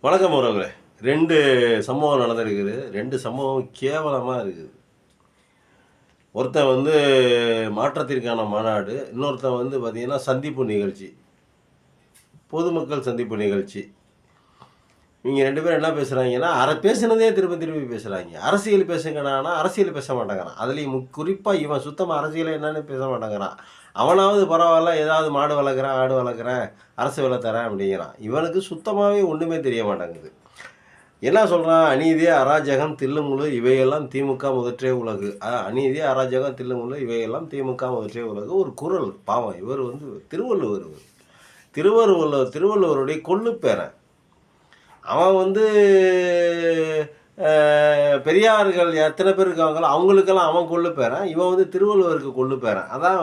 வணக்கம் உறவுகளே. 2 சம்பவம் நடந்திருக்குது. 2 சம்பவம் கேவலமா இருக்குது. ஒருத்தன் மாற்றத்திற்கான மாநாடு, இன்னொருத்தன் பார்த்தீங்கன்னா, சந்திப்பு நிகழ்ச்சி. பொதுமக்கள் சந்திப்பு நிகழ்ச்சி. இவங்க 2 பேரும் என்ன பேசுகிறாங்கன்னா, பேசுனதே திரும்ப திரும்பி பேசுகிறாங்க. அரசியல் பேசுங்கடான்னா, அரசியல் பேச மாட்டேங்கிறான். அதுலேயும் குறிப்பாக இவன் சுத்தமாக அரசியல் என்னன்னு பேச மாட்டேங்கிறான். அவனாவது பரவாயில்ல, ஏதாவது மாடு வளர்க்குறேன், ஆடு வளர்க்குறேன், அரசு வேலை தரேன் அப்படிங்கிறான். இவனுக்கு சுத்தமாகவே ஒன்றுமே தெரிய மாட்டேங்குது. என்ன சொல்கிறான்? அநீதி, அராஜகம், தில்லுமுழு இவையெல்லாம் திமுக முதற்றே உலகு. அநீதி, அராஜகம், தில்லுமுழு இவையெல்லாம் திமுக முதற்றே உலகு. ஒரு குரல். பாவம், இவர் திருவள்ளுவர். திருவள்ளுவருடைய கொள்ளு பேரன். அவன் பெரியார்கள் எத்தனை பேர் இருக்காங்களோ அவங்களுக்கெல்லாம் அவன் கொள்ளு பேரன். இவன் திருவள்ளுவருக்கு கொள்ளு பேரன். அதான்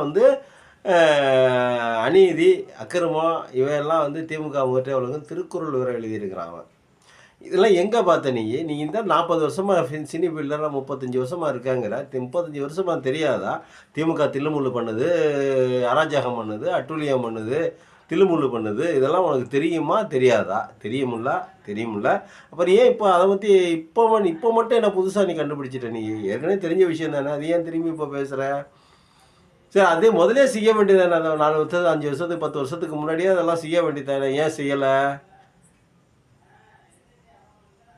அநீதி, அக்கிரமம் இவையெல்லாம் திமுக முதற்றே உலகம் திருக்குறள் வேற எழுதியிருக்கிறான் அவன். இதெல்லாம் எங்கே பார்த்த நீ இந்த 40 வருஷமாக சினி ஃபீல்டில் 35 வருஷமாக இருக்காங்கிற. 35 வருஷமாக தெரியாதா? திமுக தில்லுமுள்ளு பண்ணுது, அராஜகம் பண்ணுது, அட்டூழியம் பண்ணுது, தில்லுமுள்ளு பண்ணுது. இதெல்லாம் உனக்கு தெரியுமா தெரியாதா? தெரியுமில்ல. அப்புறம் ஏன் இப்போ அதை பற்றி இப்போ மட்டும் என்ன புதுசாக நீ கண்டுபிடிச்சிட்ட? நீ ஏற்கனவே தெரிஞ்ச விஷயம் தானே, அது ஏன் திரும்பி இப்போ பேசுகிற? சரி, அதே முதலே செய்ய வேண்டியதானே? அதை 4 வருஷத்துக்கு 5 வருஷத்துக்கு 10 வருஷத்துக்கு முன்னாடியே அதெல்லாம் செய்ய வேண்டியதானே? ஏன் செய்யலை?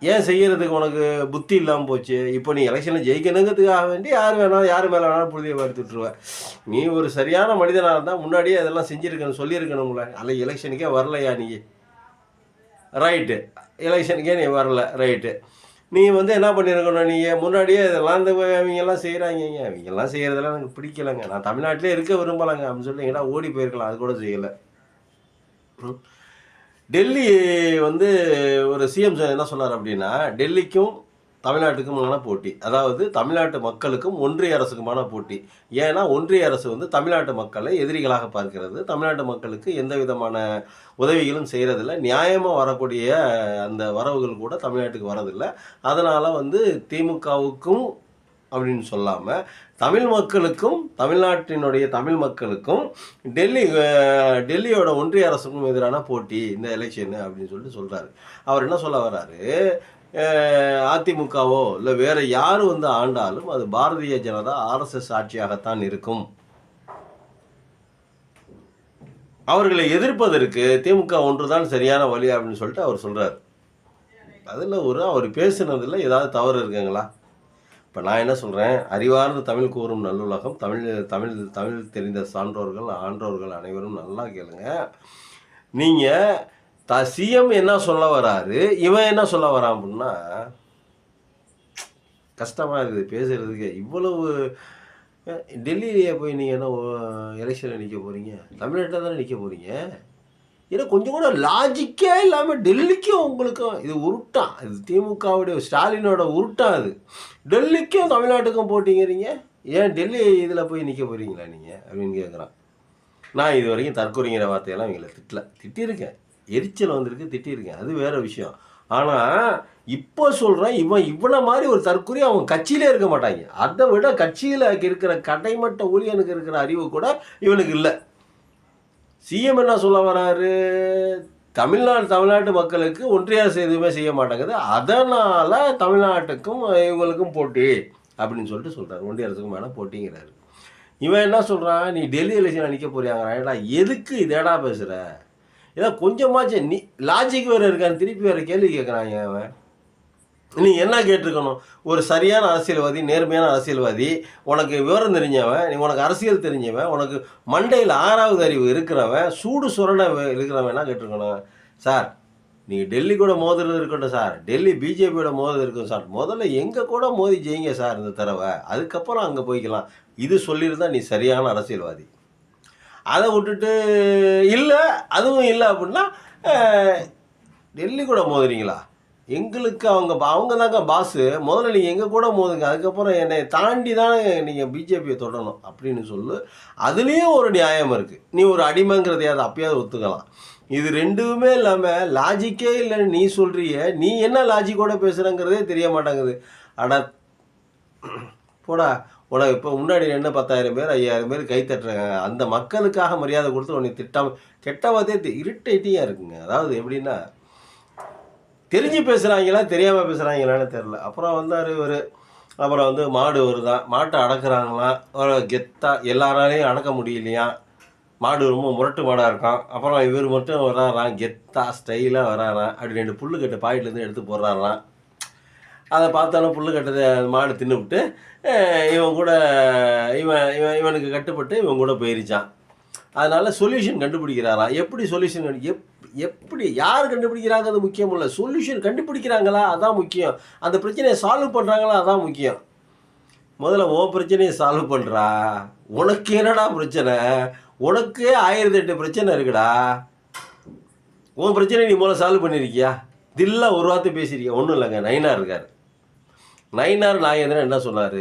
ஏன் செய்கிறதுக்கு உனக்கு புத்தி இல்லாமல் போச்சு? இப்போ நீ எலெக்ஷனில் ஜெயிக்கணுங்கிறதுக்காக வேண்டி யார் மேலே வேணாலும் புழுதியை எடுத்துட்டுருவேன். நீ ஒரு சரியான மனிதனாக இருந்தால் முன்னாடியே அதெல்லாம் செஞ்சுருக்கணும், சொல்லியிருக்கணும்ல. அல்ல, எலெக்ஷனுக்கே வரலையா நீ? ரைட்டு, எலெக்ஷனுக்கே நீ வரல, ரைட்டு. நீ என்ன பண்ணியிருக்கணும்? நீ முன்னாடியே இதெல்லாம் அவங்கெல்லாம் செய்கிறாங்க. அவங்கெல்லாம் செய்கிறதெல்லாம் எனக்கு பிடிக்கலைங்க, நான் தமிழ்நாட்டிலே இருக்க விரும்பலைங்க அப்படின்னு சொல்லி எங்கடா ஓடி போயிருக்கலாம். அது கூட செய்யலை. டெல்லி ஒரு சிஎம் என்ன சொன்னார் அப்படின்னா, டெல்லிக்கும் தமிழ்நாட்டுக்குமான போட்டி, அதாவது தமிழ்நாட்டு மக்களுக்கும் ஒன்றிய அரசுக்குமான போட்டி. ஏன்னா ஒன்றிய அரசு தமிழ்நாட்டு மக்களை எதிரிகளாக பார்க்கிறது. தமிழ்நாட்டு மக்களுக்கு எந்த விதமான உதவிகளும் செய்கிறதில்ல. நியாயமாக வரக்கூடிய அந்த வரவுகள் கூட தமிழ்நாட்டுக்கு வரதில்லை. அதனால் திமுகவுக்கும் அப்படின்னு சொல்லாமல் தமிழ் மக்களுக்கும், தமிழ்நாட்டினுடைய தமிழ் மக்களுக்கும் டெல்லியோட ஒன்றிய அரசுக்கும் எதிரான போட்டி இந்த எலெக்ஷனு அப்படின்னு சொல்கிறாரு. அவர் என்ன சொல்ல வர்றாரு? அதிமுகவோ இல்லை வேறு யார் ஆண்டாலும் அது பாரதிய ஜனதா ஆர்எஸ்எஸ் ஆட்சியாகத்தான் இருக்கும். அவர்களை எதிர்ப்பதற்கு திமுக ஒன்றுதான் சரியான வழி அப்படின்னு சொல்லிட்டு அவர் சொல்கிறார். அதில் அவர் பேசுனதில் ஏதாவது தவறு இருக்குங்களா? இப்போ நான் என்ன சொல்கிறேன்? அறிவார்ந்த தமிழ் கூறும் நல்லுலகம், தமிழ் தெரிந்த சான்றோர்கள், ஆன்றோர்கள் அனைவரும் நல்லா கேளுங்க. நீங்கள் சிஎம் என்ன சொல்ல வராரு, இவன் என்ன சொல்ல வரான் அப்படின்னா கஷ்டமாக இருக்குது பேசுகிறதுக்கு. இவ்வளவு டெல்லியிலேயே போய் நீங்கள் என்ன எலெக்ஷனில் நிற்க போகிறீங்க? தமிழ்நாட்டில் தானே நிற்க போகிறீங்க. ஏன்னா கொஞ்சம் கூட லாஜிக்கே இல்லாமல் டெல்லிக்கும் உங்களுக்கும் இது உருட்டான். இது திமுகவுடைய ஸ்டாலினோட உருட்டான். அது டெல்லிக்கும் தமிழ்நாட்டுக்கும் போட்டிங்கிறீங்க. ஏன் டெல்லி இதில் போய் நிற்க போகிறீங்களா நீங்கள் அப்படின்னு கேட்குறான். நான் இது வரைக்கும் தற்கொலைங்கிற வார்த்தையெல்லாம் இவங்களை திட்டியிருக்கேன். எரிச்சல் திட்டியிருக்கேன், அது வேறு விஷயம். ஆனால் இப்போ சொல்கிறேன், இவனை மாதிரி ஒரு தற்கொலை அவன் கட்சியிலே இருக்க மாட்டாங்க. அதை விட கட்சியில் இருக்கிற கடைமட்ட ஊழியனுக்கு இருக்கிற அறிவு கூட இவனுக்கு இல்லை. சிஎம் என்ன சொல்ல வராரு? தமிழ்நாட்டு மக்களுக்கு ஒன்றிய அரசு எதுவுமே செய்ய மாட்டேங்குது, அதனால் தமிழ்நாட்டுக்கும் இவங்களுக்கும் போட்டி அப்படின்னு சொல்கிறார். ஒன்றிய அரசுக்கும் வேணால் போட்டிங்கிறாரு. இவன் என்ன சொல்கிறான்? நீ டெல்லி எலெக்ஷனில் நிற்க போறியாங்கடா, எதுக்கு இதேடா பேசுகிற? ஏதோ கொஞ்சமாச்சு நீ லாஜிக் வேறு இருக்கான்னு திருப்பி வேறு கேள்வி கேட்குறாங்க. அவன் நீ என்ன கேட்டிருக்கணும்? ஒரு சரியான அரசியல்வாதி, நேர்மையான அரசியல்வாதி, உனக்கு விவரம் தெரிஞ்சவன், உனக்கு அரசியல் தெரிஞ்சவன், உனக்கு மண்டையில் 6வது அறிவு இருக்கிறவன், சூடு சுரண இருக்கிறவன் என்ன கேட்டிருக்கணும்? சார், நீங்கள் டெல்லி கூட மோதுறது இருக்கட்டும் சார், டெல்லி பிஜேபியோட மோதுறது இருக்கும் சார், முதல்ல எங்கள் கூட மோதி ஜெயிங்க சார் இந்த தடவை, அதுக்கப்புறம் அங்கே போய்க்கலாம். இது சொல்லியிருந்தா நீ சரியான அரசியல்வாதி. அதை விட்டுட்டு இல்லை அதுவும் இல்லை அப்படின்னா டெல்லி கூட மோதுறீங்களா? எங்களுக்கு அவங்க தாங்க பாஸு, முதல்ல நீங்கள் எங்கள் கூட மோதுங்க, அதுக்கப்புறம் என்னை தாண்டி தானே நீங்கள் பிஜேபியை தொடரணும் அப்படின்னு சொல்லு. அதுலேயும் ஒரு நியாயம் இருக்குது. நீ ஒரு அடிமைங்கிறதையாவது அப்பயாவது ஒத்துக்கலாம். இது ரெண்டுமே இல்லாமல் லாஜிக்கே இல்லைன்னு நீ சொல்கிறிய. நீ என்ன லாஜிக்கோட பேசுகிறங்கிறதே தெரிய மாட்டேங்குது. அட போடா, உனக்கு இப்போ முன்னாடி என்ன 10,000 பேர் 5,000 பேர் கை தட்டுறாங்க. அந்த மக்களுக்காக மரியாதை கொடுத்து உனக்கு கெட்ட வார்த்தையே இரிட்டேட்டிங்காக இருக்குங்க. அதாவது எப்படின்னா, தெரிஞ்சு பேசுகிறாங்களா தெரியாமல் பேசுகிறாங்களான்னு தெரில. அப்புறம் வந்தார் இவர். அப்புறம் வந்து மாடு வருதான், மாட்டை அடக்குறாங்களாம். ஒரு கெத்தா எல்லாராலையும் அடக்க முடியலையா, மாடு ரொம்ப முரட்டு மாடாக இருக்கான். அப்புறம் இவர் மட்டும் வராறான், கெத்தா ஸ்டைலாக வராறான். அப்படி 2 புல்லுக்கட்டை பாக்கெட்லேருந்து எடுத்து போடுறாராம். அதை பார்த்தாலும் புல்லுக்கட்டை மாடு தின்னுவிட்டு இவன் கூட இவனுக்கு கட்டுப்பட்டு இவன் கூட போயிருச்சான். அதனால் சொல்யூஷன் கண்டுபிடிக்கிறாராம். எப்படி சொல்யூஷன் எப்படி யார் கண்டுபிடிக்கிறாங்க அது முக்கியம் இல்லை, சொல்யூஷன் கண்டுபிடிக்கிறாங்களா அதான் முக்கியம். அந்த பிரச்சனையை சால்வ் பண்ணுறாங்களா அதான் முக்கியம். முதல்ல உன் பிரச்சனையை சால்வ் பண்ணுறா. உனக்கு என்னடா பிரச்சனை? உனக்கு 1008 பிரச்சனை இருக்குடா. உன் பிரச்சனை நீ முதல்ல சால்வ் பண்ணியிருக்கியா? தில்லா ஒரு வார்த்தை பேசியிருக்கியா? ஒன்றும் இல்லைங்க. நயினார் இருக்கார். நயினார் நாகேந்திரன் என்ன சொன்னார்?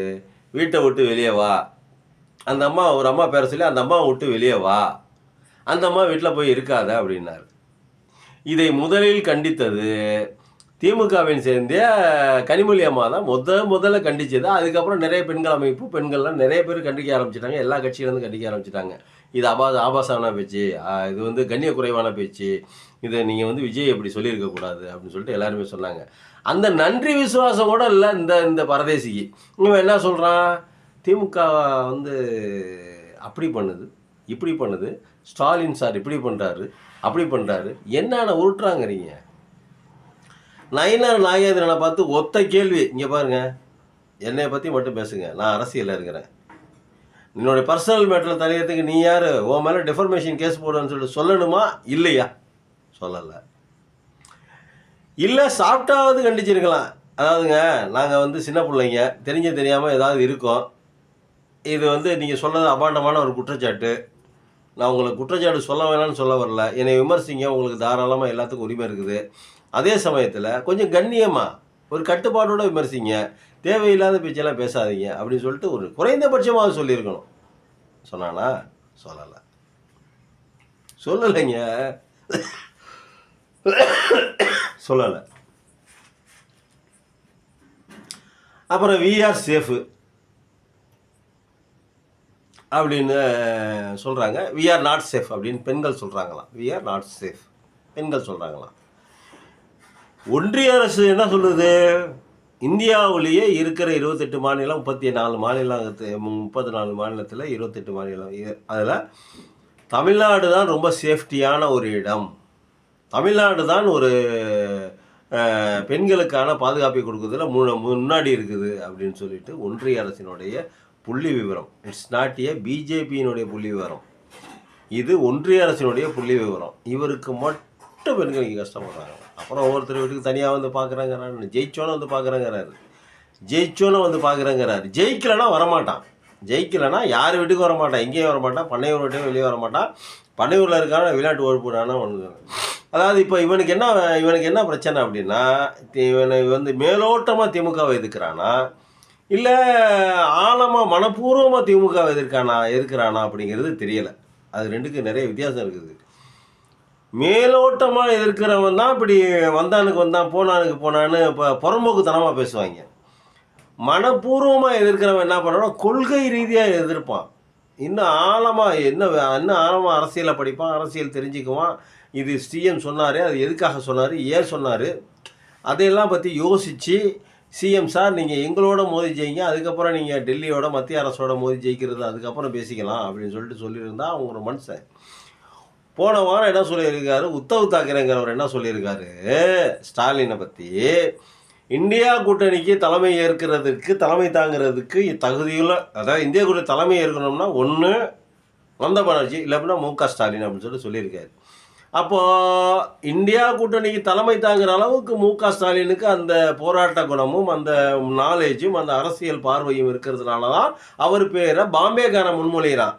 வீட்டை விட்டு வெளியே வா. அந்த அம்மா ஒரு அம்மா பேர சொல்லி அந்த அம்மாவை விட்டு வெளியே வா, அந்த அம்மா வீட்டில் போய் இருக்காத அப்படின்னார். இதை முதலில் கண்டித்தது திமுகவின் சேர்ந்த கனிமொழி அம்மா தான் முதல்ல கண்டிச்சது. அதுக்கப்புறம் நிறைய பெண்கள் அமைப்பு, பெண்கள்லாம் நிறைய பேர் கண்டிக்க ஆரம்பிச்சிட்டாங்க. எல்லா கட்சியிலேருந்து கண்டிக்க ஆரம்பிச்சிட்டாங்க. இது ஆபாசமான பேச்சு, இது வந்து கண்ணிய குறைவான பேச்சு, இதை நீங்கள் வந்து விஜய் அப்படி சொல்லியிருக்கக்கூடாது அப்படின்னு சொல்லிட்டு எல்லாருமே சொன்னாங்க. அந்த நன்றி விசுவாசம் கூட இல்லை இந்த பரதேசிக்கு. இவன் என்ன சொல்கிறான்? திமுக வந்து அப்படி பண்ணுது, இப்படி பண்ணுது, ஸ்டாலின் சார் இப்படி பண்ணுறாரு, அப்படி பண்ணுறாரு, என்னென்ன உருட்டுறாங்கிறீங்க. நயினார் நாகேந்திரனை பார்த்து ஒத்த கேள்வி, இங்கே பாருங்கள், என்னை பற்றி மட்டும் பேசுங்க, நான் அரசியலில் இருக்கிறேன், என்னுடைய பர்சனல் மேட்டரில் தலையறதுக்கு நீ யார்? உன் மேலே டிஃபர்மேஷன் கேஸ் போடுன்னு சொல்லிட்டு சொல்லணுமா இல்லையா? சொல்லலை. இல்லை சாப்பிட்டாவது கண்டிச்சிருக்கலாம். அதாவதுங்க, நாங்கள் வந்து சின்ன பிள்ளைங்க, தெரியாமல் ஏதாவது இருக்கோம். இது வந்து நீங்கள் சொல்கிறது அபாண்டமான ஒரு குற்றச்சாட்டு. நான் உங்களுக்கு குற்றச்சாட்டு சொல்ல வேணாம்னு சொல்ல வரல. என்னை விமர்சிங்க, உங்களுக்கு தாராளமாக எல்லாத்துக்கும் உரிமை இருக்குது. அதே சமயத்தில் கொஞ்சம் கண்ணியமாக ஒரு கட்டுப்பாடோடு விமர்சிங்க, தேவையில்லாத பேச்செல்லாம் பேசாதீங்க அப்படின்னு சொல்லிட்டு ஒரு குறைந்தபட்சமாக சொல்லியிருக்கணும். சொன்னானா? சொல்லலைங்க. சொல்லலை. அப்புறம் வி ஆர் சேஃபு அப்படின்னு சொல்கிறாங்க. வி ஆர் நாட் சேஃப் அப்படின்னு பெண்கள் சொல்கிறாங்களாம். வி ஆர் நாட் சேஃப் பெண்கள் சொல்கிறாங்களாம். ஒன்றிய அரசு என்ன சொல்லுது? இந்தியாவிலேயே இருக்கிற 28 மாநிலம், 34 மாநிலம், 34 மாநிலத்தில் 28 மாநிலம், அதில் தமிழ்நாடு தான் ரொம்ப சேஃப்டியான ஒரு இடம், தமிழ்நாடு தான் ஒரு பெண்களுக்கான பாதுகாப்பை கொடுக்குறதுல முன்னாடி இருக்குது அப்படின்னு சொல்லிட்டு ஒன்றிய அரசினுடைய புள்ளி விவரம். இட்ஸ் நாட் ஏ பிஜேபியினுடைய புள்ளி விவரம், இது ஒன்றிய அரசினுடைய புள்ளி விவரம். இவருக்கு மட்டும் பெண்களுக்கு கஷ்டப்படுறாங்க. அப்புறம் ஒவ்வொருத்தர் வீட்டுக்கு தனியாக வந்து பார்க்குறாங்கிறாரு, ஜெயிச்சோன்னு வந்து பார்க்குறாங்கிறாரு, ஜெயிக்கலைன்னா வரமாட்டான், ஜெயிக்கலைன்னா யார் வீட்டுக்கும் வரமாட்டான், எங்கேயும் வரமாட்டான், பண்ணையூர் வீட்டையும் வெளியே வரமாட்டான், பண்ணையூரில் இருக்கான விளையாட்டு உறுப்புடானா ஒன்று. அதாவது இப்போ இவனுக்கு என்ன பிரச்சனை அப்படின்னா, இவனை வந்து மேலோட்டமாக திமுகவை எதிர்க்கிறானா, இல்லை ஆழமாக மனப்பூர்வமாக திமுகவை எதிர்க்கிறானா அப்படிங்கிறது தெரியலை. அது ரெண்டுக்கும் நிறைய வித்தியாசம் இருக்குது. மேலோட்டமாக எதிர்க்கிறவன் தான் இப்படி வந்தானுக்கு வந்தான், போனானுக்கு போனான்னு இப்போ புறம்போக்குத்தனமாக பேசுவாங்க. மனப்பூர்வமாக எதிர்க்கிறவன் என்ன பண்ணுறான்னா கொள்கை ரீதியாக எதிர்ப்பான். இன்னும் ஆழமாக அரசியலை படிப்பான், அரசியல் தெரிஞ்சுக்குவான். இது சிஎம் சொன்னார், அது எதுக்காக சொன்னார், ஏன் சொன்னார், அதையெல்லாம் பற்றி யோசித்து சிஎம் சார் நீங்கள் எங்களோட மோதி ஜெயிங்க, அதுக்கப்புறம் நீங்கள் டெல்லியோட மத்திய அரசோட மோதி ஜெயிக்கிறது அதுக்கப்புறம் பேசிக்கலாம் அப்படின்னு சொல்லியிருந்தா அவங்க ஒரு மனுஷன். போன வாரம் என்ன சொல்லியிருக்காரு, உத்தவ் தாக்கரேங்கிறவர் என்ன சொல்லியிருக்காரு ஸ்டாலினை பற்றி, இந்தியா கூட்டணிக்கு தலைமை தாங்கிறதுக்கு தகுதியுள்ள, அதாவது இந்தியா கூட்டணி தலைமை ஏற்கணும்னா ஒன்று மம்தா பானர்ஜி, இல்லை அப்படின்னா மு க ஸ்டாலின் அப்படின்னு சொல்லியிருக்காரு. அப்போது இந்தியா கூட்டணிக்கு தலைமை தாங்குகிற அளவுக்கு மு க ஸ்டாலினுக்கு அந்த போராட்ட குணமும் அந்த நாலேஜும் அந்த அரசியல் பார்வையும் இருக்கிறதுனால தான் அவர் பேரை பாம்பேக்கான முன்மொழிகிறான்.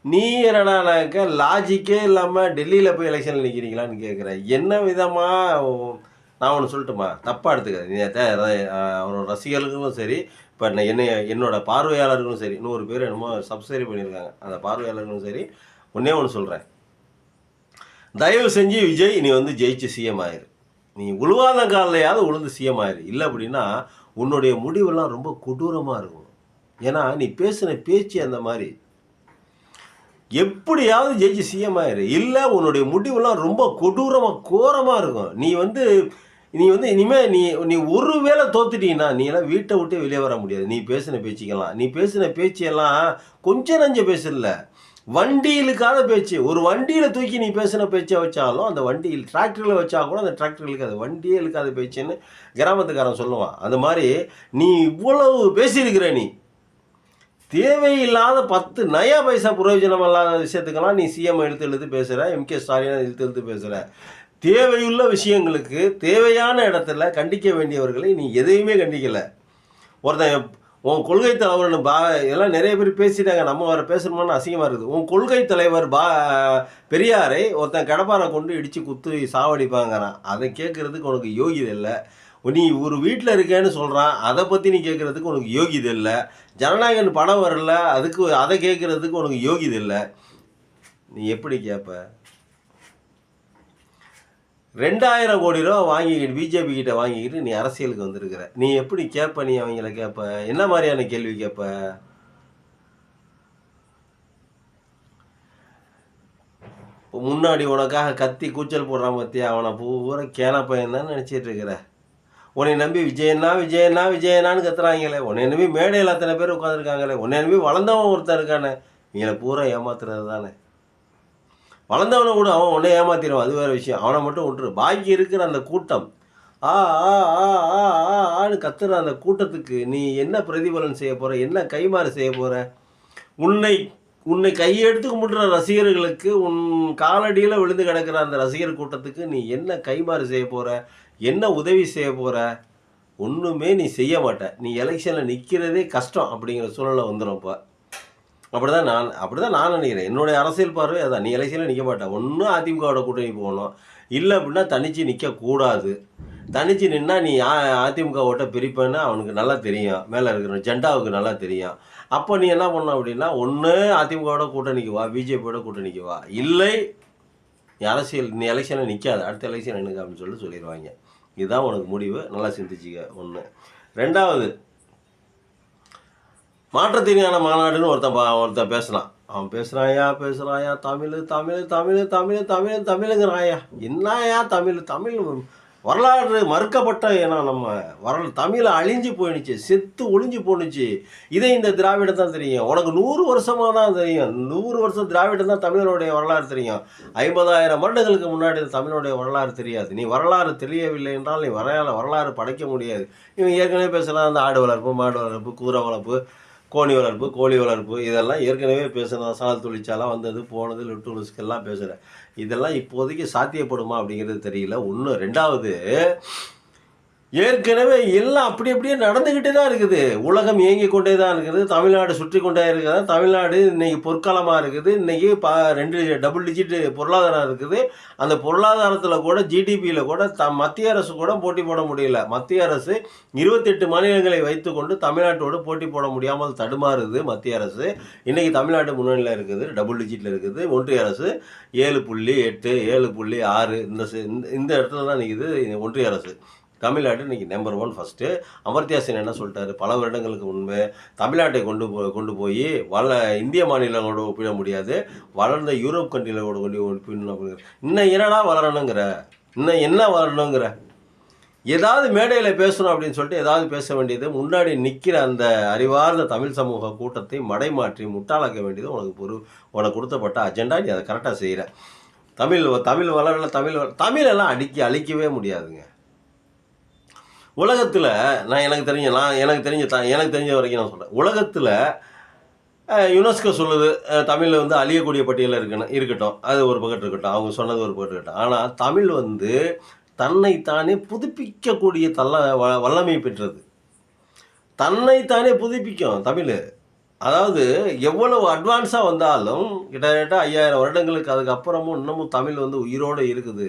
நீ என்னடானாக்க லாஜிக்கே இல்லாமல் டெல்லியில் போய் எலெக்ஷனில் நிற்கிறீங்களான்னு கேட்குறேன். என்ன விதமாக நான் ஒன்று சொல்லட்டுமா, தப்பாக எடுத்துக்கிறேன். அவரோட ரசிகர்களுக்கும் சரி, இப்போ என்னோட பார்வையாளர்களும் சரி, 100 பேர் என்னமோ சப்ஸ்கிரைப் பண்ணியிருக்காங்க, அந்த பார்வையாளர்களும் சரி, ஒன்றே ஒன்று சொல்கிறேன், தயவு செஞ்சு விஜய் நீ வந்து ஜெயிச்சு சிஎம் ஆயிரு, நீ உழுவாத காலையாவது உழுந்து சிஎம் ஆயிரு. இல்லை அப்படின்னா உன்னுடைய முடிவெல்லாம் ரொம்ப கொடூரமாக இருக்கும். ஏன்னா நீ பேசின பேச்சு அந்த மாதிரி. எப்படியாவது ஜெயிச்சு சிஎம் ஆயிரு. இல்லை உன்னுடைய முடிவுலாம் ரொம்ப கொடூரமாக கோரமாக இருக்கும். நீ வந்து இனிமேல் நீ ஒரு வேளை தோத்துட்டீங்கன்னா நீ எல்லாம் வீட்டை விட்டு வெளியே வர முடியாது. நீ பேசின பேச்செல்லாம் கொஞ்சம் நஞ்ச பேசல, வண்டியிலுக்காத பேச்சு. ஒரு வண்டியில் தூக்கி நீ பேசின பேச்சை வச்சாலும் அந்த வண்டியில் டிராக்டரில் வச்சா கூட அந்த டிராக்டர்களுக்கு அது வண்டியே இழுக்காத பேச்சுன்னு கிராமத்துக்காரன் சொல்லுவான். அந்த மாதிரி நீ இவ்வளவு பேசியிருக்கிற. நீ தேவையில்லாத 10 நயா பைசா பிரயோஜனம் இல்லாத விஷயத்துக்கெல்லாம் நீ சிஎம் இழுத்து பேசுகிற, எம்கே ஸ்டாலின் இழுத்து பேசுகிற. தேவையுள்ள விஷயங்களுக்கு தேவையான இடத்துல கண்டிக்க வேண்டியவர்களை நீ எதையுமே கண்டிக்கலை. ஒருத்தன் உன் கொள்கை தலைவர்னு இதெல்லாம் நிறைய பேர் பேசிட்டாங்க, நம்ம வர பேசணுமான்னு அசிங்கமாக இருக்குது. உன் கொள்கை தலைவர் பெரியாரை ஒருத்தன் கடப்பாரை கொண்டு இடித்து குத்து சாவடிப்பாங்கிறான். அதை கேட்குறதுக்கு உனக்கு யோகிதை இல்லை. நீ ஒரு வீட்டில் இருக்கேன்னு சொல்கிறான், அதை பற்றி நீ கேட்குறதுக்கு உனக்கு யோகிதை இல்லை. ஜனநாயகன் படம் வரல, அதை கேட்குறதுக்கு உனக்கு யோகிதை இல்லை. நீ எப்படி கேட்ப? 2000 கோடி ரூபா வாங்கிக்கிட்டு பிஜேபி கிட்ட வாங்கிக்கிட்டு நீ அரசியலுக்கு வந்திருக்கிற. நீ எப்படி கேட்ப? நீ அவங்கள கேட்ப? என்ன மாதிரியான கேள்வி கேட்ப? முன்னாடி உனக்காக கத்தி கூச்சல் போடுறான் பத்தியா, அவனை பூரா கேன பையன் தான் நினச்சிட்டு இருக்கிற. உன்னை நம்பி விஜயனான்னு கத்துறாங்களே, உன்னை நம்பி மேடையில் அத்தனை பேர் உட்காந்துருக்காங்களே, உன்னை நம்பி வளர்ந்தவன் ஒருத்தன் இருக்கானே, இவங்களை பூரா ஏமாத்துறது தானே. வளர்ந்தவனை கூட அவன் உன்னை ஏமாத்திடுவான், அது வேறு விஷயம். அவனை மட்டும் விட்டுரு. பாக்கி இருக்கிற அந்த கூட்டம் ஆன்னு கத்துற அந்த கூட்டத்துக்கு நீ என்ன பிரதிபலன் செய்ய போகிற? என்ன கைமாறு செய்ய போகிற? உன்னை கையெடுத்து கும்பிடுற ரசிகர்களுக்கு, உன் காலடியில் விழுந்து கிடக்கிற அந்த ரசிகர் கூட்டத்துக்கு நீ என்ன கைமாறு செய்ய போகிற? என்ன உதவி செய்ய போகிற? ஒன்றுமே நீ செய்ய மாட்ட. நீ எலெக்ஷனில் நிற்கிறதே கஷ்டம் அப்படிங்கிற சூழலை வந்துடும். இப்போ அப்படி தான் நான் நினைக்கிறேன். என்னுடைய அரசியல் பார்வை அதான். நீ எலெக்ஷனில் நிற்க மாட்டேன். ஒன்றும் அதிமுகவோட கூட்டணி போகணும், இல்லை அப்படின்னா தனித்து நிற்கக்கூடாது. தனித்து நின்னா நீ அதிமுக ஓட்டை பிரிப்பேன்னு அவனுக்கு நல்லா தெரியும், மேலே இருக்கிற ஜெண்டாவுக்கு நல்லா தெரியும். அப்போ நீ என்ன பண்ண அப்படின்னா, ஒன்று அதிமுகவோட கூட்டணிக்கு வா, பிஜேபியோட கூட்டணிக்கு வா, இல்லை நீ எலெக்ஷனில் நிற்காது, அடுத்த எலெக்ஷன் எனக்கு அப்படின்னு சொல்லிடுவாங்க. இதுதான் உனக்கு முடிவு, நல்லா சிந்திச்சிக்க. ஒன்று. ரெண்டாவது, மாற்றத்திற்கான மாநாடுன்னு ஒருத்தன் பேசுகிறான். அவன் பேசுகிறாயா தமிழுங்கிறாயா. என்னையா தமிழ் வரலாறு மறுக்கப்பட்ட ஏன்னா நம்ம தமிழ் அழிஞ்சு போயிடுச்சு, செத்து ஒழிஞ்சு போணுச்சு. இதை இந்த திராவிடம் தான் தெரியும். உனக்கு 100 வருஷமாக தான் தெரியும். 100 வருஷம் திராவிடம் தான் தமிழனுடைய வரலாறு தெரியும். 50,000 வருடங்களுக்கு முன்னாடி தமிழனுடைய வரலாறு தெரியாது. நீ வரலாறு தெரியவில்லை என்றால் நீ வரலாறு படைக்க முடியாது. இவன் ஏற்கனவே பேசலாம், அந்த ஆடு வளர்ப்பு, மாடு வளர்ப்பு, கூரை வளர்ப்பு, கோழி வளர்ப்பு, கோழி வளர்ப்பு, இதெல்லாம் ஏற்கனவே பேசுகிறேன். சால் தொழிற்சாலை வந்தது போனது, லுட்டுலுஸ்கெல்லாம் பேசுகிறேன். இதெல்லாம் இப்போதைக்கு சாத்தியப்படுமா அப்படிங்கிறது தெரியல. ஒன்று. ரெண்டாவது, ஏற்கனவே எல்லாம் அப்படியே நடந்துக்கிட்டே தான் இருக்குது. உலகம் இயங்கி கொண்டே தான் இருக்குது. தமிழ்நாடு சுற்றி கொண்டே இருக்குது. தமிழ்நாடு இன்றைக்கி பொற்காலமாக இருக்குது. இன்றைக்கி 2 டபுள் டிஜிட் பொருளாதாரம் இருக்குது. அந்த பொருளாதாரத்தில் கூட, ஜிடிபியில் கூட மத்திய அரசு கூட போட்டி போட முடியல. மத்திய அரசு 28 மாநிலங்களை வைத்துக்கொண்டு தமிழ்நாட்டோடு போட்டி போட முடியாமல் தடுமாறுது மத்திய அரசு. இன்றைக்கி தமிழ்நாடு முன்னணியில் இருக்குது, டபுள் டிஜிட்டில் இருக்குது. ஒன்றிய அரசு 7.8 7.6 இந்த இடத்துல தான் நிற்குது ஒன்றிய அரசு. தமிழ்நாடு இன்றைக்கி நம்பர் 1 ஃபஸ்ட்டு. அமர்த்தியா சென் என்ன சொல்லிட்டாரு பல வருடங்களுக்கு முன்பு, தமிழ்நாட்டை கொண்டு போய் இந்திய மாநிலங்களோடு ஒப்பிட முடியாது, வளர்ந்த யூரோப் கண்ட்ரிகளோட ஒப்பிடணும் அப்படிங்கிற. இன்னும் என்னடா வளரணுங்கிற? இன்னும் என்ன வளரணுங்கிற? ஏதாவது மேடையில் பேசணும் அப்படின்னு சொல்லிட்டு ஏதாவது பேச வேண்டியது, முன்னாடி நிற்கிற அந்த அறிவார்ந்த தமிழ் சமூக கூட்டத்தை மடைமாற்றி முட்டாளாக்க வேண்டியது உனக்கு கொடுத்தப்பட்ட அஜெண்டா. நீ அதை கரெக்டாக செய்கிற. தமிழ் வளரல, தமிழெல்லாம் அழிக்கவே முடியாதுங்க. உலகத்தில் எனக்கு தெரிஞ்ச வரைக்கும் நான் சொல்கிறேன். உலகத்தில் யுனெஸ்கோ சொல்லுது தமிழ் அழியக்கூடிய பட்டியலில் இருக்கட்டும், அது ஒரு பக்கத்து இருக்கட்டும், அவங்க சொன்னது ஒரு பக்கத்து இருக்கட்டும். ஆனால் தமிழ் தன்னைத்தானே புதுப்பிக்கக்கூடிய வல்லமை பெற்றது. தன்னைத்தானே புதுப்பிக்கும் தமிழ். அதாவது எவ்வளவு அட்வான்ஸாக வந்தாலும் கிட்டத்தட்ட 5000 வருடங்களுக்கு அதுக்கப்புறமும் இன்னமும் தமிழ் உயிரோடு இருக்குது.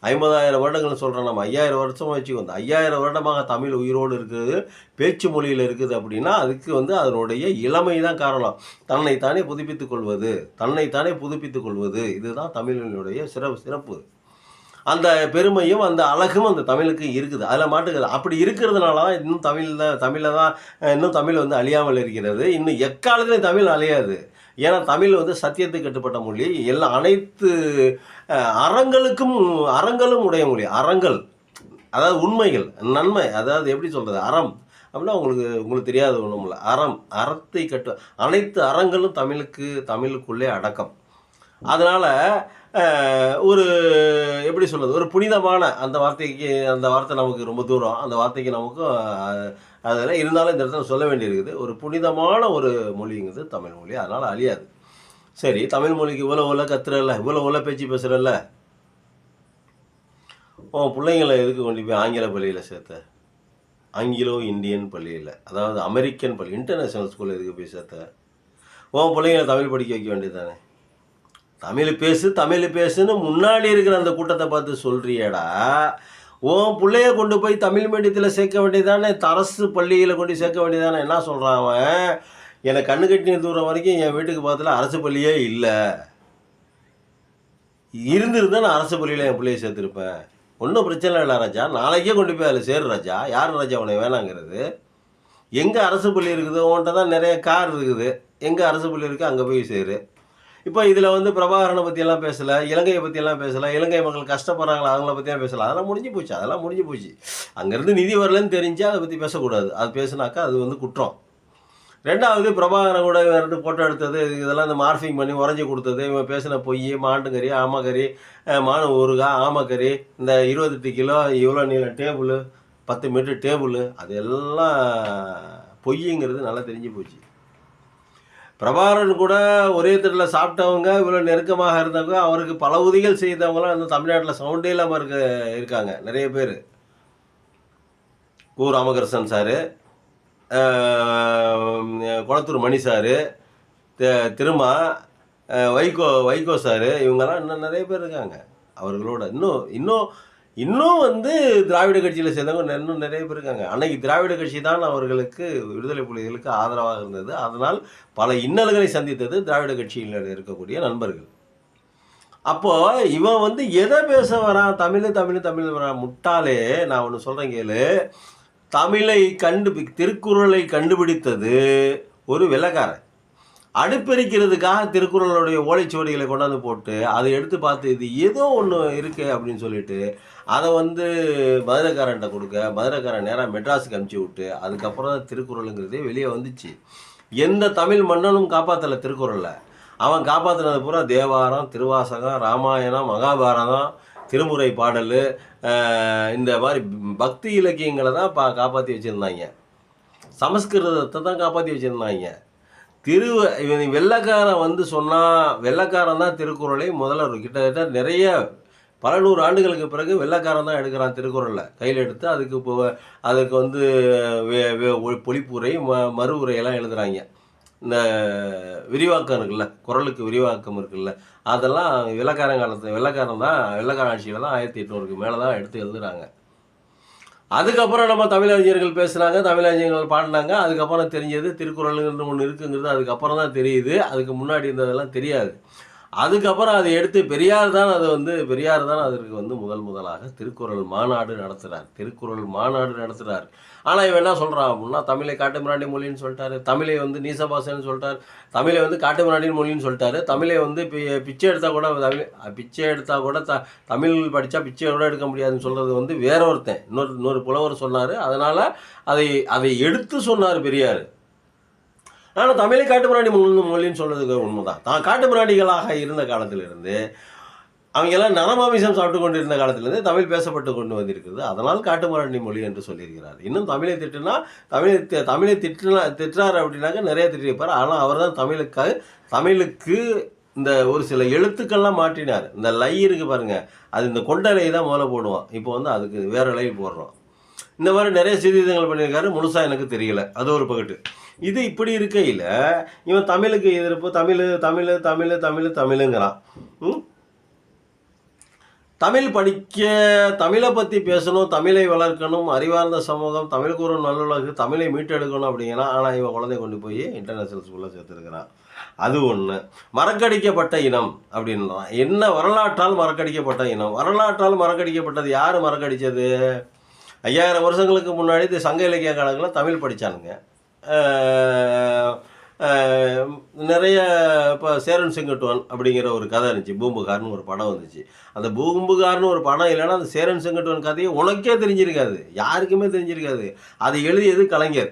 50,000 வருடங்கள்னு சொல்கிறோம், நம்ம 5000 வருஷமாக வச்சுக்கோங்க. 5000 வருடமாக தமிழ் உயிரோடு இருக்குது, பேச்சு மொழியில் இருக்குது அப்படின்னா அதுக்கு அதனுடைய இளமை தான் காரணம். தன்னைத்தானே புதுப்பித்துக் கொள்வது இதுதான் தமிழினுடைய சிறப்பு. அந்த பெருமையும் அந்த அழகும் அந்த தமிழுக்கு இருக்குது, அதில் மாட்டுக்குது. அப்படி இருக்கிறதுனால தான் இன்னும் தமிழில் தான் இன்னும் தமிழ் அழியாமல் இருக்கிறது. இன்னும் எக்காலத்துலேயும் தமிழ் அழியாது. ஏன்னா தமிழ் வந்து சத்தியத்துக்கு கட்டுப்பட்ட மொழி, அனைத்து அறங்களும் உடைய மொழி. அறங்கள் அதாவது உண்மைகள், நன்மை, அதாவது எப்படி சொல்கிறது, அறம் அப்படின்னா உங்களுக்கு தெரியாத ஒன்றும் இல்லை. அறத்தை அனைத்து அறங்களும் தமிழுக்குள்ளே அடக்கம். அதனால் ஒரு எப்படி சொல்கிறது, ஒரு புனிதமான அந்த வார்த்தை நமக்கு ரொம்ப தூரம், அந்த வார்த்தைக்கு நமக்கும் அதில் இருந்தாலும் இந்த இடத்துல சொல்ல வேண்டியிருக்குது. ஒரு புனிதமான ஒரு மொழிங்கிறது தமிழ் மொழி, அதனால் அழியாது. சரி, தமிழ் மொழிக்கு இவ்வளோ கத்துறல்ல, இவ்வளோ பேச்சு பேசுகிறல்ல, பிள்ளைங்களை எதுக்கு கொண்டு போய் ஆங்கில பள்ளியில் சேர்த்த? ஆங்கிலோ இந்தியன் பள்ளியில், அதாவது அமெரிக்கன் பள்ளி, இன்டர்நேஷ்னல் ஸ்கூலில் எதுக்கு போய் சேர்த்த? பிள்ளைங்களை தமிழ் படிக்க வைக்க வேண்டியது தானே. தமிழ் பேசுன்னு முன்னாடி இருக்கிற அந்த கூட்டத்தை பார்த்து சொல்கிறியடா. பிள்ளைய கொண்டு போய் தமிழ் மீடியத்தில் சேர்க்க வேண்டியதானே, அரசு பள்ளியில் கொண்டு சேர்க்க வேண்டியதானே. என்ன சொல்கிறான் அவன், எனக்கு கண்ணு கட்டின தூரம் வரைக்கும் என் வீட்டுக்கு பக்கத்தில் அரசு பள்ளியே இல்லை, இருந்திருந்தா நான் அரசு பள்ளியில் என் பிள்ளையை சேர்த்துருப்பேன். ஒன்றும் பிரச்சனை இல்லை ராஜா, நாளைக்கே கொண்டு போய் அதில் சேரு ராஜா. யார் ராஜா உனக்கு வேணாங்கிறது? எங்கே அரசு பள்ளி இருக்குது, உன்கிட்ட தான் நிறைய கார் இருக்குது, எங்கே அரசு பள்ளி இருக்குது அங்கே போய் சேரு. இப்போ இதில் வந்து பிரபாகரனை பற்றியெல்லாம் பேசலை, இலங்கையை பற்றியெல்லாம் பேசலை, இலங்கை மக்கள் கஷ்டப்படுறாங்களா அவங்கள பற்றியாக பேசலை, அதெல்லாம் முடிஞ்சு போச்சு. அங்கேருந்து நிதி வரலன்னு தெரிஞ்சால் அதை பற்றி பேசக்கூடாது. அது பேசுனாக்கா அது வந்து குற்றம். ரெண்டாவது, பிரபாகரன் கூட வேறு ஃபோட்டோ எடுத்தது, இதெல்லாம் இந்த மார்ஃபிங் பண்ணி உறைஞ்சி கொடுத்தது, இவன் பேசின பொய், மாட்டுக்கறி, ஆமக்கறி, மானு ஊறுகாய், ஆமக்கறி, இந்த 28 கிலோ இவ்வளோ நீளம் டேபிள், 10 மீட்டர் டேபிள், அது எல்லாம் பொய்ங்கிறது நல்லா தெரிஞ்சு போச்சு. பிரபாகரன் கூட ஒரே தட்டில் சாப்பிட்டவங்க, இவ்வளோ நெருக்கமாக இருந்தவங்க, அவருக்கு பல உதவிகள் செய்தவங்களாம் அந்த தமிழ்நாட்டில் சவுண்டே இல்லாமல் இருக்காங்க நிறைய பேர். கு ராமகிருஷ்ணன் சாரு, குளத்தூர் மணி சாரு, திருமா, வைகோ சாரு, இவங்கெல்லாம் இன்னும் நிறைய பேர் இருக்காங்க. அவர்களோட இன்னும் வந்து திராவிட கட்சியில் சேர்ந்தவங்க இன்னும் நிறைய பேர் இருக்காங்க. அன்னைக்கு திராவிட கட்சி தான் அவர்களுக்கு, விடுதலை புலிகளுக்கு ஆதரவாக இருந்தது. அதனால் பல இன்னல்களை சந்தித்தது திராவிட கட்சியில் இருக்கக்கூடிய நண்பர்கள். அப்போது இவன் வந்து எதை பேச வரான், தமிழ் வரான். முட்டாளே, நான் ஒன்று சொல்கிறேன் கேளு. திருக்குறளை கண்டுபிடித்தது ஒரு வெள்ளைக்காரன். அடுப்பெரிக்கிறதுக்காக திருக்குறளுடைய ஓலைச்சுவடிகளை கொண்டாந்து போட்டு அதை எடுத்து பார்த்து இது ஏதோ ஒன்று இருக்கு அப்படின்னு சொல்லிட்டு அதை வந்து மதுரைக்காரன்ட்ட கொடுக்க, மதுரைக்காரன் நேராக மெட்ராஸுக்கு அனுப்பிச்சி விட்டு, அதுக்கப்புறம் தான் திருக்குறளுங்கிறதே வெளியே வந்துச்சு. எந்த தமிழ் மன்னனும் காப்பாற்றலை திருக்குறளை. அவன் காப்பாற்றினது பூரா தேவாரம், திருவாசகம், ராமாயணம், மகாபாரதம், திருமுறை பாடல், இந்த மாதிரி பக்தி இலக்கியங்களை தான் காப்பாற்றி வச்சுருந்தாங்க. சமஸ்கிருதத்தை தான் காப்பாற்றி வச்சுருந்தாங்க. வெள்ளைக்காரன் வந்து சொன்னால், வெள்ளைக்காரன் தான் திருக்குறளை முதல்ல கிட்டத்தட்ட நிறைய பல 100 ஆண்டுகளுக்கு பிறகு வெள்ளைக்காரன் தான் எடுக்கிறான் திருக்குறளில் கையில் எடுத்து. அதுக்கு வந்து பொழிப்புரை, மறு உரையெல்லாம் எழுதுகிறாங்க. இந்த விரிவாக்கம் இருக்குல்ல, குறளுக்கு விரிவாக்கம் இருக்குல்ல, அதெல்லாம் வெள்ளைக்காரன் ஆட்சியில் தான் 1800க்கு மேலே தான் எடுத்து எழுதுகிறாங்க. அதுக்கப்புறம் நம்ம தமிழறிஞர்கள் பேசுகிறாங்க, தமிழறிஞர்கள் பாடினாங்க. அதுக்கப்புறம் தெரிஞ்சது திருக்குறள்னு ஒன்று இருக்குங்கிறது அதுக்கப்புறம் தான் தெரியுது. அதுக்கு முன்னாடி இருந்ததெல்லாம் தெரியாது. அதுக்கப்புறம் அதை எடுத்து பெரியார் தான் அதற்கு வந்து முதலாக திருக்குறள் மாநாடு நடத்துகிறார். ஆனால் இவன் என்ன சொல்கிறான் அப்படின்னா, தமிழை காட்டுமிராண்டி மொழின்னு சொல்லிட்டாரு, தமிழை வந்து நீசபாசன்னு சொல்லிட்டார், தமிழை வந்து காட்டுமிராண்டின் மொழின்னு சொல்லிட்டாரு, தமிழை வந்து பிச்சை எடுத்தால் கூட தமிழ் படித்தா பிச்சை கூட எடுக்க முடியாதுன்னு சொல்கிறது வந்து வேற ஒருத்தன், இன்னொரு புலவர் சொன்னார். அதனால் அதை எடுத்து சொன்னார் பெரியார். ஆனால் தமிழை காட்டுமிராண்டி மொழின்னு சொல்றதுக்கு உண்மைதான். தான் காட்டுமிராண்டிகளாக இருந்த காலத்திலிருந்து, அவங்கெல்லாம் நரமாமிசம் சாப்பிட்டு கொண்டு இருந்த காலத்திலிருந்து தமிழ் பேசப்பட்டு கொண்டு வந்திருக்கிறது. அதனால் காட்டுமிராண்டி மொழி என்று சொல்லியிருக்கிறார். இன்னும் தமிழை திட்டுறாரு அப்படின்னாக்க நிறைய திட்டிருப்பார். ஆனால் அவர் தான் தமிழுக்கு இந்த ஒரு சில எழுத்துக்கள்லாம் மாற்றினார். இந்த லை இருக்கு பாருங்க, அது இந்த கொண்டலை தான் முதல்ல போடுவான். இப்போ வந்து அதுக்கு வேற லை போடுறோம். இந்த மாதிரி நிறைய சீர்திருத்தங்கள் பண்ணியிருக்காரு. முழுசாக எனக்கு தெரியல, அது ஒரு பக்கத்து. இது இப்படி இருக்கையில் இவன் தமிழுக்கு எதிர்ப்பு, தமிழுங்கிறான். தமிழை பற்றி பேசணும், தமிழை வளர்க்கணும், அறிவார்ந்த சமூகம், தமிழுக்கு ஒரு நல்லுலகு, தமிழை மீட்டெடுக்கணும் அப்படிங்கிறான். ஆனால் இவன் குழந்தை கொண்டு போய் இன்டர்நேஷ்னல் ஸ்கூலில் சேர்த்துருக்கிறான். அது ஒன்று. மறக்கடிக்கப்பட்ட இனம் அப்படின்றான். என்ன வரலாற்றால் மறக்கடிக்கப்பட்ட இனம்? வரலாற்றால் மறக்கடிக்கப்பட்டது யார் மறக்கடித்தது? 5000 வருஷங்களுக்கு முன்னாடி இந்த சங்க இலக்கிய காலங்களில் தமிழ் படித்தானுங்க. நிறைய இப்போ சேரன் செங்கட்டுவன் அப்படிங்கிற ஒரு கதை இருந்துச்சு, பூம்புகார்னு ஒரு படம் வந்துச்சு. அந்த பூம்புகார்னு ஒரு படம் இல்லைன்னா அந்த சேரன் செங்கட்டுவன் கதையை உனக்கே தெரிஞ்சிருக்காது, யாருக்குமே தெரிஞ்சிருக்காது. அதை எழுதியது கலைஞர்.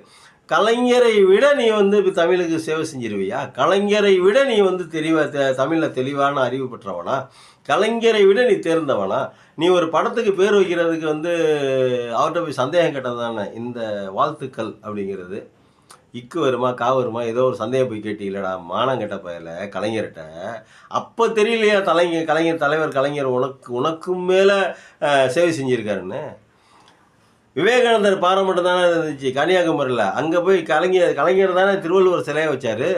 கலைஞரை விட நீ வந்து இப்போ தமிழுக்கு சேவை செஞ்சிருவியா? கலைஞரை விட நீ வந்து தமிழில் தெளிவான அறிவு பெற்றவனா? கலைஞரை விட நீ தேர்ந்தவனா? நீ ஒரு படத்துக்கு பேர் வைக்கிறதுக்கு வந்து அவர்கிட்ட போய் சந்தேகம் கேட்டது தானே இந்த வாழ்த்துக்கள் அப்படிங்கிறது. இக்கு வருமா கா வருமா ஏதோ ஒரு சந்தேகம் போய் கேட்டீங்களடா மானம் கெட்ட பயல கலைஞர்கிட்ட. அப்போ தெரியலையா கலைஞர் தலைவர் கலைஞர் உனக்கும் மேலே சேவை செஞ்சுருக்காருன்னு. விவேகானந்தர் பாறை மட்டும் தானே இருந்துச்சு கன்னியாகுமரியில். அங்கே போய் கலைஞர் தானே திருவள்ளுவர் சிலையை வச்சார்.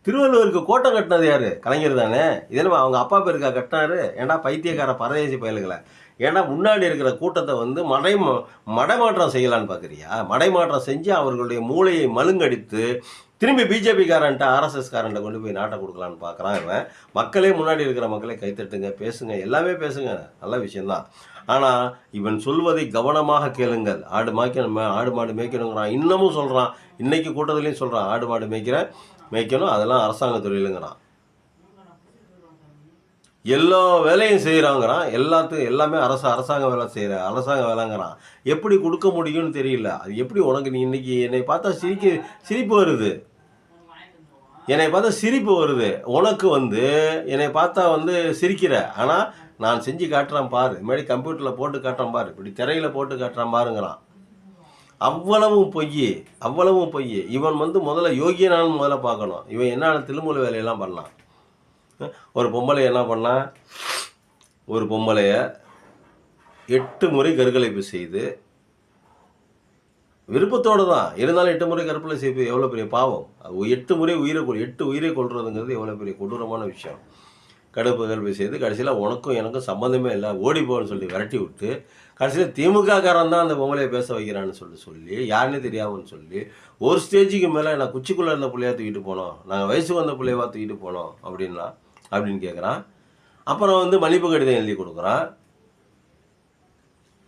திருவள்ளுவருக்கு கோட்டை கட்டினது யார்? கலைஞர் தானே. இதெல்லாம் அவங்க அப்பா பேருக்கா கட்டினாரு? ஏன்னா பைத்தியக்கார பரதேசி பயல்களை. ஏன்னா முன்னாடி இருக்கிற கூட்டத்தை வந்து மடைமாற்றம் செய்யலான்னு பார்க்குறியா? மடைமாற்றம் செஞ்சு அவர்களுடைய மூளையை மழுங்கடித்து திரும்பி பிஜேபிக்காரன்ட்ட ஆர்எஸ்எஸ்காரன்ட்ட கொண்டு போய் நாட்டை கொடுக்கலான்னு பார்க்குறான் இவன். மக்களே முன்னாடி இருக்கிற மக்களே கைத்தட்டுங்க, பேசுங்க, எல்லாமே பேசுங்க, நல்ல விஷயந்தான். ஆனால் இவன் சொல்வதை கவனமாக கேளுங்கள். ஆடு மாடு மேய்க்கணுங்கிறான், இன்னமும் சொல்கிறான், இன்னைக்கு கூட்டத்துலேயும் சொல்கிறான் ஆடு மாடு மேய்க்கணும், அதெல்லாம் அரசாங்க தொழிலுங்கிறான். எல்லா வேலையும் செய்கிறாங்கிறான், எல்லாமே அரசாங்க வேலைங்கிறான். எப்படி கொடுக்க முடியும்னு தெரியல. அது எப்படி உனக்கு? நீ இன்னைக்கு என்னை பார்த்தா சிரிப்பு வருது, உனக்கு வந்து என்னை பார்த்தா வந்து சிரிக்கிற. ஆனால் நான் செஞ்சு காட்டுறேன் பாரு, இது மாதிரி கம்ப்யூட்டரில் போட்டு காட்டுறேன் பாரு, இப்படி திரையில் போட்டு காட்டுறேன் பாருங்கிறான். அவ்வளவும் பொய். இவன் வந்து முதல்ல யோகியனான்னு முதல்ல பார்க்கணும். இவன் என்ன திருமூல வேலையெல்லாம் பண்ணான். ஒரு பொம்பளை என்ன பண்ணா, ஒரு பொம்பளைய 8 முறை கருக்கலைப்பு செய்து, விருப்பத்தோடு தான் இருந்தாலும் 8 முறை கருப்பலை செய்வது எவ்வளோ பெரிய பாவம். 8 முறை உயிரை கொள்றதுங்கிறது எவ்வளோ பெரிய கொடூரமான விஷயம். கடுப்பு செய்து கடைசியில் உனக்கும் எனக்கும் சம்மந்தமே இல்லை, ஓடிப்போன்னு சொல்லி விரட்டி விட்டு, கடைசியில் திமுககாரன் தான் அந்த பொம்பளையை பேச வைக்கிறான்னு சொல்லி யாருன்னே தெரியாமன்னு சொல்லி ஒரு ஸ்டேஜுக்கு மேலே நான் குச்சிக்குள்ளே இருந்த பிள்ளையா தூக்கிட்டு போனோம், நாங்கள் வயசுக்கு வந்த பிள்ளையவா தூக்கிட்டு போனோம் அப்படின்னு கேட்குறான். அப்புறம் வந்து மன்னிப்பு கடிதம் எழுதி கொடுக்குறான்.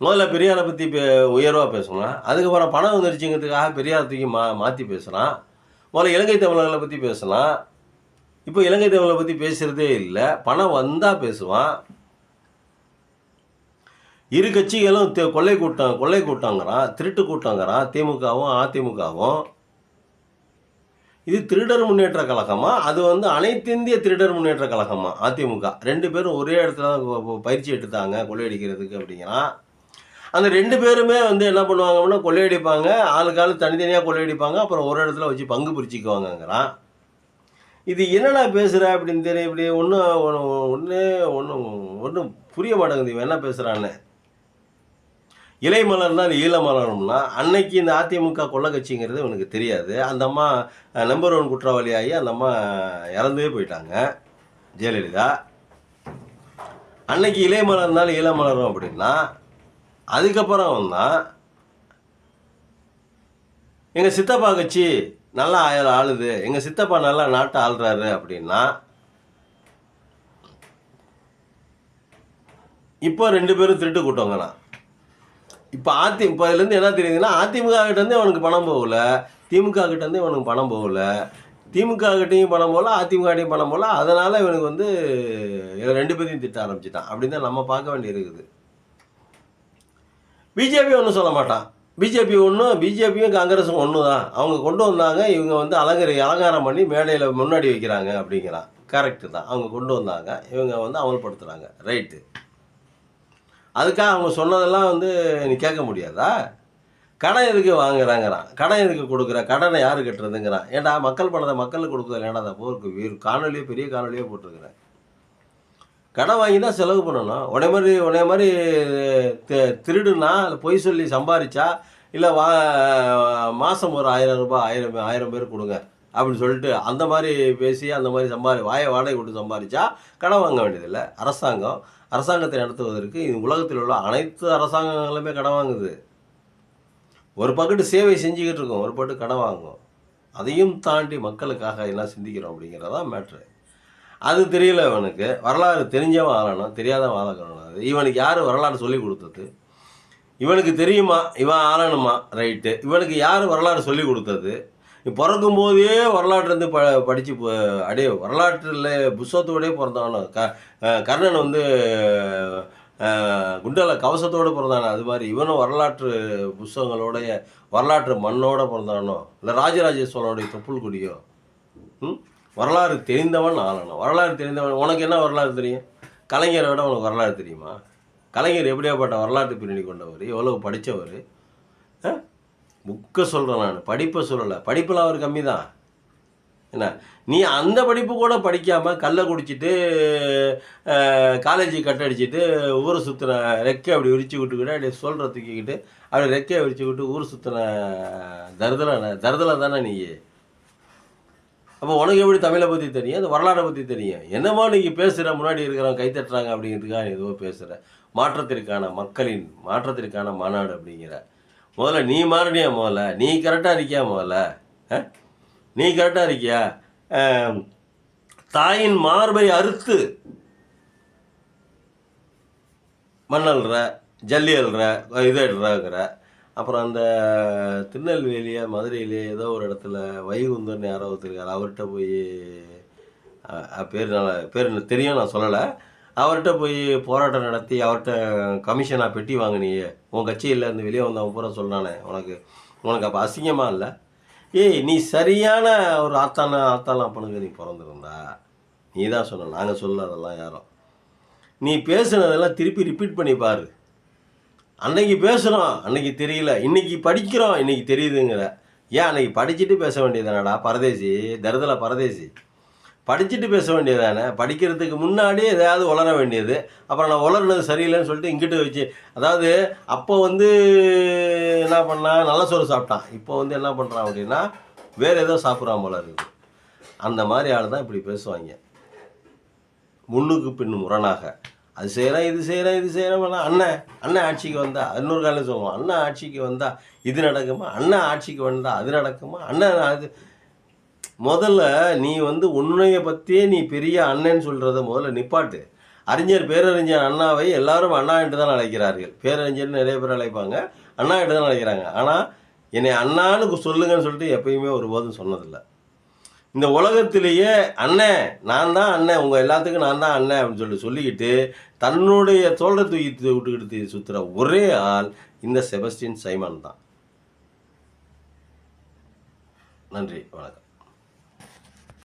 முதல்ல பெரியாரை பற்றி உயர்வாக பேசுகிறான். அதுக்கப்புறம் பணம் வந்துருச்சுங்கிறதுக்காக பெரியார் தூக்கி மாற்றி பேசுகிறான். முதல்ல இலங்கை தமிழர்களை பற்றி பேசலாம், இப்போ இலங்கை தமிழரை பற்றி பேசுகிறதே இல்லை. பணம் வந்தால் பேசுவான். இரு கட்சிகளும் கொள்ளை கூட்டங்கிறான், திருட்டு கூட்டங்கிறான், திமுகவும் அதிமுகவும். இது திருடர் முன்னேற்ற கழகமா? அது வந்து அனைத்து இந்திய திருடர் முன்னேற்ற கழகமா? அதிமுக 2 பேரும் ஒரே இடத்துல தான் பயிற்சி எடுத்தாங்க கொள்ளையடிக்கிறதுக்கு அப்படிங்கிறான். அந்த 2 பேருமே வந்து என்ன பண்ணுவாங்கன்னா கொள்ளையடிப்பாங்க, ஆளுக்கு தனித்தனியாக கொள்ளையடிப்பாங்க, அப்புறம் ஒரு இடத்துல வச்சு பங்கு பிரிச்சுக்குவாங்கங்கிறான். இது என்னடா பேசுகிற அப்படின்னு தெரியும். இப்படி ஒன்றும் புரிய மாட்டேங்குது இவன் என்ன பேசுகிறான்னு. இலை மலர்னா அது ஈழ மலரும்னா அன்னைக்கு இந்த அதிமுக கொள்ள கட்சிங்கிறது இவனுக்கு தெரியாது. அந்த அம்மா நம்பர் 1 குற்றவாளியாகி அந்த அம்மா இறந்தே போயிட்டாங்க, ஜெயலலிதா. அன்னைக்கு இலை மலர்னாலும் ஈழ மலரும் அப்படின்னா, அதுக்கப்புறம் தான் எங்கள் சித்தப்பா கட்சி நல்லா ஆளுது, எங்கள் சித்தப்பா நல்லா நாட்டை ஆள்றாரு அப்படின்னா, இப்போ 2 பேரும் திருட்டு கூட்டவங்கண்ணா. இப்போ இதுலேருந்து என்ன தெரியுதுன்னா, அதிமுக கிட்டேருந்து அவனுக்கு பணம் போகல, திமுக கிட்டேருந்து இவனுக்கு பணம் போகல, திமுக கிட்டையும் பணம் போகல, அதிமுக கிட்டையும் பணம் போகல. அதனால் இவனுக்கு வந்து 2 பேரையும் திட்ட ஆரம்பிச்சிட்டான். அப்படின்னு தான் நம்ம பார்க்க வேண்டி இருக்குது. பிஜேபி ஒன்றும் சொல்ல மாட்டான். பிஜேபியும் காங்கிரஸும் ஒன்று தான். அவங்க கொண்டு வந்தாங்க, இவங்க வந்து அலங்காரம் பண்ணி மேடையில் முன்னாடி வைக்கிறாங்க அப்படிங்கிறான். கரெக்டு தான், அவங்க கொண்டு வந்தாங்க, இவங்க வந்து அமல்படுத்துகிறாங்க, ரைட்டு. அதுக்காக அவங்க சொன்னதெல்லாம் வந்து நீ கேட்க முடியாதா? கடன் எதுக்கு வாங்குறாங்கிறான், கடன் எதுக்கு கொடுக்குற, கடனை யார் கட்டுறதுங்கிறான். ஏன்டா மக்கள் பணத்தை மக்களுக்கு கொடுக்குறது ஏன்னா தான் போருக்கு காணொலியோ பெரிய காணொலியோ போட்டிருக்கிறேன். கடன் வாங்கி தான் செலவு பண்ணணும். உடனே மாதிரி திருடுனா பொய் சொல்லி சம்பாதிச்சா, இல்லை மாதம் ஒரு 1000 ரூபாய் 1000 பேர் கொடுங்க அப்படின்னு சொல்லிட்டு அந்த மாதிரி பேசி அந்த மாதிரி வாடகை விட்டு சம்பாதிச்சா கடன் வாங்க வேண்டியதில்லை. அரசாங்கத்தை நடத்துவதற்கு உலகத்தில் உள்ள அனைத்து அரசாங்கங்களுமே கடன் வாங்குது. ஒரு பக்கத்து சேவை செஞ்சுக்கிட்டு இருக்கோம், ஒரு பக்கத்து கடன் வாங்குவோம். அதையும் தாண்டி மக்களுக்காக என்ன சிந்திக்கிறோம் அப்படிங்கிறதான் மேட்ரு. அது தெரியல இவனுக்கு. வரலாறு தெரிஞ்சவன் ஆளணும், தெரியாதவன் ஆளக்கூடாது. இவனுக்கு யார் வரலாறு சொல்லி கொடுத்தது? இவனுக்கு தெரியுமா இவன் ஆளணுமா? ரைட்டு. இவனுக்கு யார் வரலாறு சொல்லி கொடுத்தது? நீ பிறக்கும் போதே வரலாற்றுலேருந்து படித்து அப்படியே வரலாற்றில் புஸ்தகத்தோடே பிறந்தானோ கர்ணன் வந்து குண்டல கவசத்தோடு பிறந்தானோ அது மாதிரி இவனும் வரலாற்று புஸ்தகங்களோடைய வரலாற்று மண்ணோடு பிறந்தானோ இல்லை ராஜராஜ சோழனுடைய தொப்புள் கொடியோ வரலாறு தெரிந்தவன் ஆளணும். வரலாறு தெரிந்தவன் உனக்கு என்ன வரலாறு தெரியும்? கலைஞரை விட உனக்கு வரலாறு தெரியுமா? கலைஞர் எப்படியாப்பட்ட வரலாற்று பின்னணி கொண்டவர், எவ்வளவு படித்தவர்? புக்கை சொல்கிறேன் நான், படிப்பை சொல்லலை. படிப்பில் அவர் கம்மி தான். என்ன நீ அந்த படிப்பு கூட படிக்காமல் கல்லை குடிச்சிட்டு காலேஜுக்கு கட் அடிச்சுட்டு ஊரை சுற்றின ரெக்கை அப்படி விரிச்சு விட்டுக்கிட்டு அப்படி சொல்கிற தூக்கிக்கிட்டு அப்படி ரெக்கையை விரிச்சு விட்டு ஊர் சுற்றின தருதலை தானே நீ. அப்போ உனக்கு எப்படி தமிழை பற்றி தெரியும், அந்த வரலாறை பற்றி தெரியும்? என்னமோ நீங்கள் பேசுகிற முன்னாடி இருக்கிறவங்க கைத்தட்டுறாங்க அப்படிங்கிறதுக்காக ஏதோ பேசுகிற மக்களின் மாற்றத்திற்கான மாநாடு அப்படிங்கிற. முதல்ல நீ மாறினியா? முதல்ல நீ கரெக்டாக இருக்கியா? முதல்ல நீ கரெக்டாக இருக்கியா? தாயின் மார்பை அறுத்து மண்ணல்ற ஜல்லி அல்ற இதழ்றாங்கிற. அப்புறம் அந்த திருநெல்வேலியா மதுரையிலே ஏதோ ஒரு இடத்துல வைகுந்தன் யாரோ ஒருத்தருக்கார், அவர்கிட்ட போய் பேர் தெரியும், நான் சொல்லலை. அவர்கிட்ட போய் போராட்டம் நடத்தி அவர்கிட்ட கமிஷனாக பெட்டி வாங்கினியே, உன் கட்சியிலேருந்து வெளியே வந்தவன் பூரா சொன்னானே, உனக்கு அப்போ அசிங்கமாக இல்லை? ஏய், நீ சரியான ஒரு ஆத்தாலாம் அப்பனுக்கு நீ பிறந்திருந்தா நீ தான் சொன்ன, நாங்கள் சொல்ல அதெல்லாம் யாரும். நீ பேசுனதெல்லாம் திருப்பி ரிப்பீட் பண்ணி பாரு. அன்னைக்கு பேசுகிறோம், அன்னைக்கு தெரியல, இன்னைக்கு படிக்கிறோம், இன்னைக்கு தெரியுதுங்கிற. ஏன் அன்னைக்கு படிச்சுட்டு பேச வேண்டியதானடா பரதேசி, தருதலை பரதேசி. படிச்சுட்டு பேச வேண்டியதானே? படிக்கிறதுக்கு முன்னாடி எதாவது உளர வேண்டியது. அப்புறம் நான் உளர்னது சரியில்லைன்னு சொல்லிட்டு இங்கிட்டு வச்சு, அதாவது அப்போ வந்து என்ன பண்ணான், நல்ல சோறு சாப்பிட்டான். இப்போ வந்து என்ன பண்ணுறான் அப்படின்னா வேறு ஏதோ சாப்பிட்றான் போல இருக்குது. அந்த மாதிரி ஆள் தான் இப்படி பேசுவாங்க, முன்னுக்கு பின்னு முரணாக. அது செய்கிறேன், இது செய்கிறேன். அண்ணன் ஆட்சிக்கு வந்தா இன்னொரு காலையில் சொல்லுவோம், அண்ணன் ஆட்சிக்கு வந்தா இது நடக்குமா, அண்ணன் ஆட்சிக்கு வந்தா அது நடக்குமா, அண்ணன் அது. முதல்ல நீ வந்து உன்னைய பற்றியே நீ பெரிய அண்ணன்னு சொல்கிறத முதல்ல நிப்பாட்டு. பேரறிஞர் அண்ணாவை எல்லாரும் அண்ணா என்று தான் அழைக்கிறார்கள். பேரறிஞர்னு நிறைய பேர் அழைப்பாங்க, அண்ணா என்று தான் அழைக்கிறாங்க. ஆனால் என்னை அண்ணான்னு சொல்லுங்கன்னு சொல்லிட்டு எப்பயுமே ஒருபோதும் சொன்னதில்லை. இந்த உலகத்திலேயே அண்ணன் நான் தான் அண்ணன், உங்கள் எல்லாத்துக்கும் நான் தான் அண்ணன் அப்படின்னு சொல்லிக்கிட்டு தன்னுடைய தோழரை தூக்கி விட்டுக்கிட்டு சுற்றுற ஒரே ஆள் இந்த செபஸ்டியன் சைமன் தான். நன்றி, வணக்கம்.